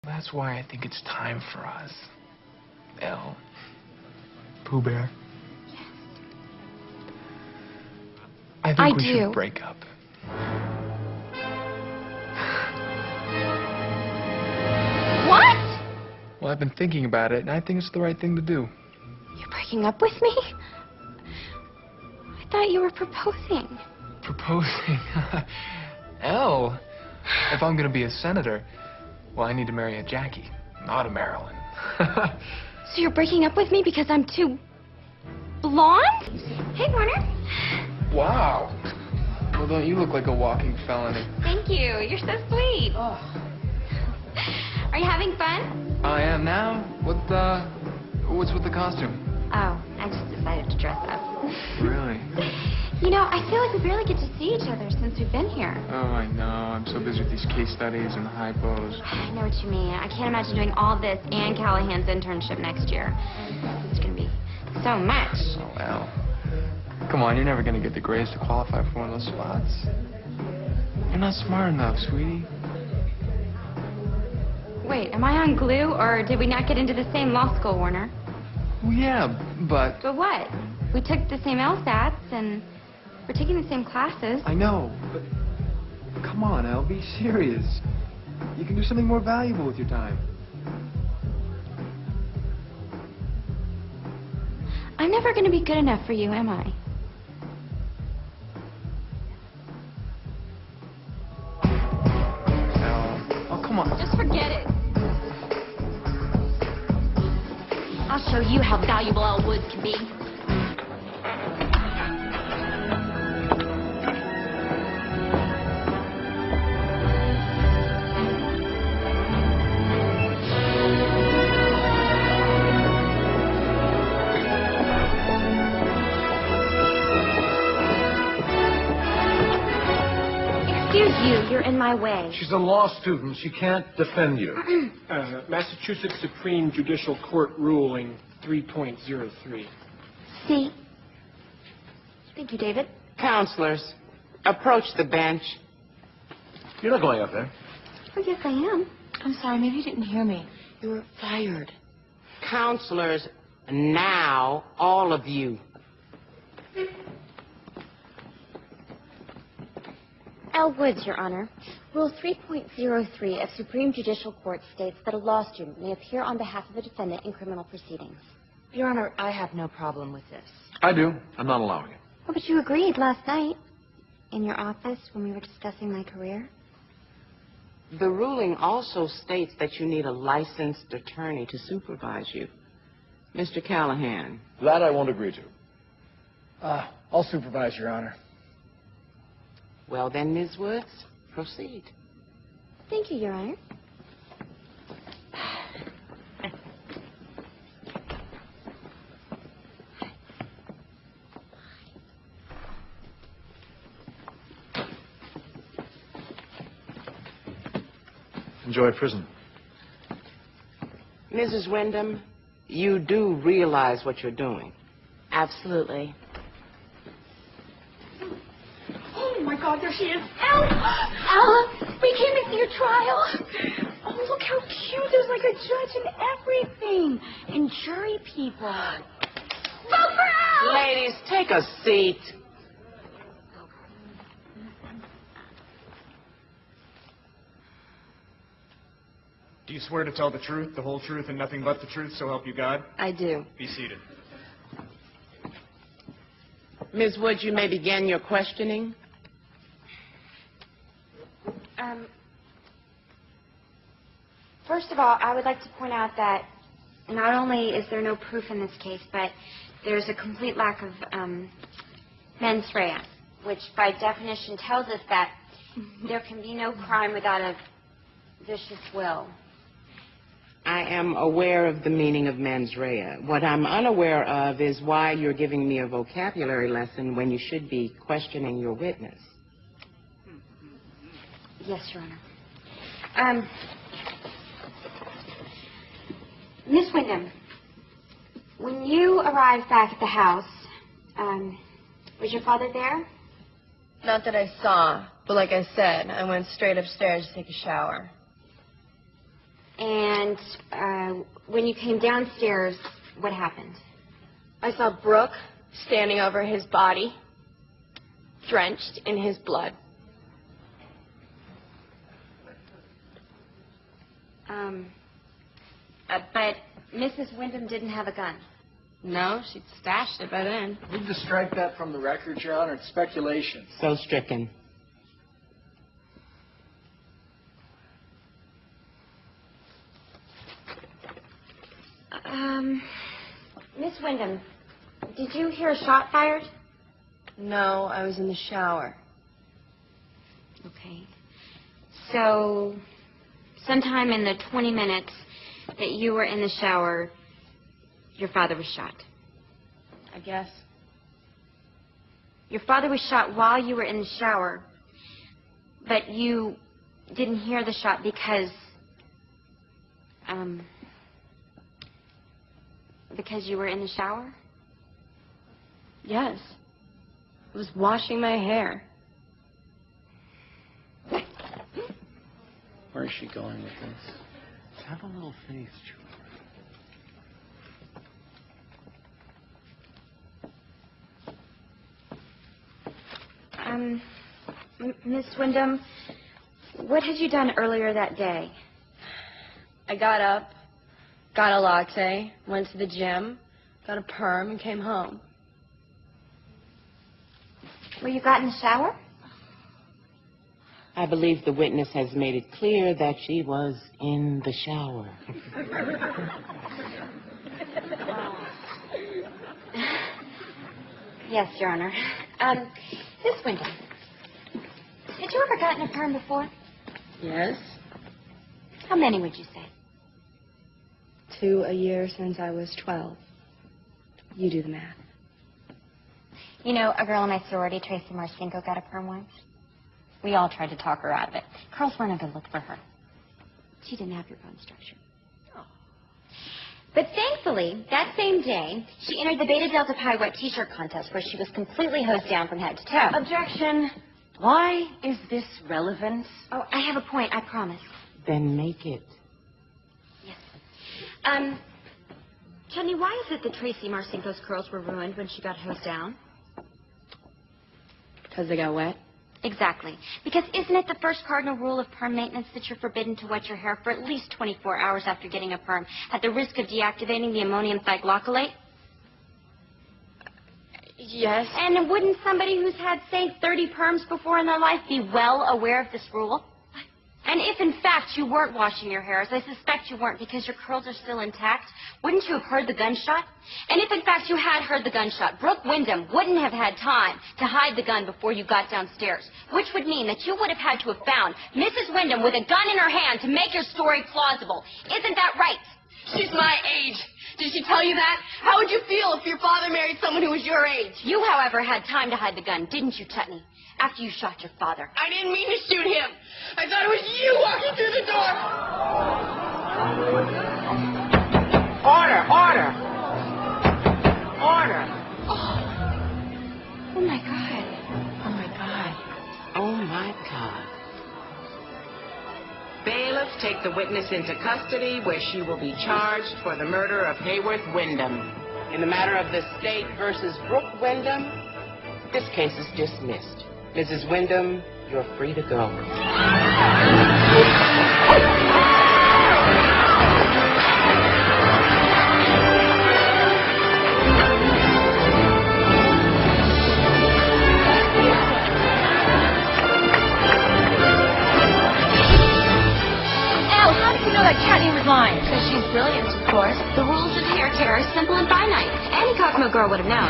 That's why I think it's time for us. Elle. Pooh Bear. Yes. I think we should break up. What? Well, I've been thinking about it, and I think it's the right thing to do. You're breaking up with me? I thought you were proposing. Proposing? Elle, if I'm gonna be a senator, well, I need to marry a Jackie, not a Marilyn. So you're breaking up with me because I'm too blonde? Hey, Warner. Wow. Well, don't you look like a walking felony? Thank you. You're so sweet. Oh. Are you having fun? I am now. What's with the costume? Oh, I just decided to dress up. Really? You know, I feel like we barely get to see each other since we've been here. Oh, I know. I'm so busy with these case studies and the hypos. I know what you mean. I can't imagine doing all this and Callahan's internship next year. It's going to be so much. Oh, well. Come on, you're never going to get the grades to qualify for one of those spots. You're not smart enough, sweetie. Wait, am I on glue, or did we not get into the same law school, Warner? Well, yeah, but... But what? We took the same LSATs, and we're taking the same classes. I know, but come on, Elle, be serious. You can do something more valuable with your time. I'm never going to be good enough for you, am I? Oh, come on. Just forget it. I'll show you how valuable Elle Woods can be. You're in my way. She's a law student. She can't defend you. Massachusetts Supreme Judicial Court ruling 3.03. See? Thank you, David. Counselors, approach the bench. You're not going up there. Oh, yes, I am. I'm sorry, maybe you didn't hear me. You were fired. Counselors, now, all of you. Elle Woods, Your Honor. Rule 3.03 of Supreme Judicial Court states that a law student may appear on behalf of a defendant in criminal proceedings. Your Honor, I have no problem with this. I do. I'm not allowing it. Oh, but you agreed last night in your office when we were discussing my career. The ruling also states that you need a licensed attorney to supervise you. Mr. Callahan. That I won't agree to. I'll supervise, Your Honor. Well then, Ms. Woods, proceed. Thank you, Your Honor. Enjoy prison. Mrs. Wyndham, you do realize what you're doing. Absolutely. Oh, my God, there she is. Elle, we came to see your trial. Oh, look how cute. There's like a judge and everything. And jury people. Vote for Elle! Ladies, take a seat. Do you swear to tell the truth, the whole truth, and nothing but the truth, so help you God? I do. Be seated. Ms. Woods, you may begin your questioning. First of all, I would like to point out that not only is there no proof in this case, but there's a complete lack of mens rea, which by definition tells us that there can be no crime without a vicious will. I am aware of the meaning of mens rea. What I'm unaware of is why you're giving me a vocabulary lesson when you should be questioning your witness. Yes, Your Honor. Miss Wyndham, when you arrived back at the house, was your father there? Not that I saw, but like I said, I went straight upstairs to take a shower. And And when you came downstairs, what happened? I saw Brooke standing over his body, drenched in his blood. But Mrs. Wyndham didn't have a gun. No, she'd stashed it by then. Need to strike that from the record, Your Honor. It's speculation. So stricken. Miss Wyndham, did you hear a shot fired? No, I was in the shower. Okay. So, sometime in the 20 minutes that you were in the shower, your father was shot. I guess. Your father was shot while you were in the shower, but you didn't hear the shot because you were in the shower? Yes. I was washing my hair. Where is she going with this? Have a little faith, Julie. Miss Wyndham, what had you done earlier that day? I got up, got a latte, went to the gym, got a perm, and came home. Well, you got in the shower? I believe the witness has made it clear that she was in the shower. Yes, Your Honor. Miss Wyndham, had you ever gotten a perm before? Yes. How many would you say? 2 a year since I was 12. You do the math. You know, a girl in my sorority, Tracy Marcinko, got a perm once. We all tried to talk her out of it. Girls weren't a good look for her. She didn't have your bone structure. Oh. But thankfully, that same day, she entered the Beta Delta Pi wet t-shirt contest where she was completely hosed down from head to toe. Objection. Why is this relevant? Oh, I have a point, I promise. Then make it. Yes. Chutney, why is it that Tracy Marcinko's curls were ruined when she got hosed down? Because they got wet? Exactly. Because isn't it the first cardinal rule of perm maintenance that you're forbidden to wet your hair for at least 24 hours after getting a perm at the risk of deactivating the ammonium thioglycolate? Yes. And wouldn't somebody who's had, say, 30 perms before in their life be well aware of this rule? And if, in fact, you weren't washing your hair, as I suspect you weren't because your curls are still intact, wouldn't you have heard the gunshot? And if, in fact, you had heard the gunshot, Brooke Wyndham wouldn't have had time to hide the gun before you got downstairs, which would mean that you would have had to have found Mrs. Wyndham with a gun in her hand to make your story plausible. Isn't that right? She's my age. Did she tell you that? How would you feel if your father married someone who was your age? You, however, had time to hide the gun, didn't you, Chutney? After you shot your father. I didn't mean to shoot him. I thought it was you walking through the door. Order! Order! Order! Oh, my God. Oh, my God. Oh, my God. Bailiffs take the witness into custody where she will be charged for the murder of Hayworth Wyndham. In the matter of the State versus Brooke Wyndham, this case is dismissed. Mrs. Wyndham, you're free to go. Chutney was lying. Because she's brilliant, of course. The rules of hair care are simple and finite. Any Cockmo girl would have known.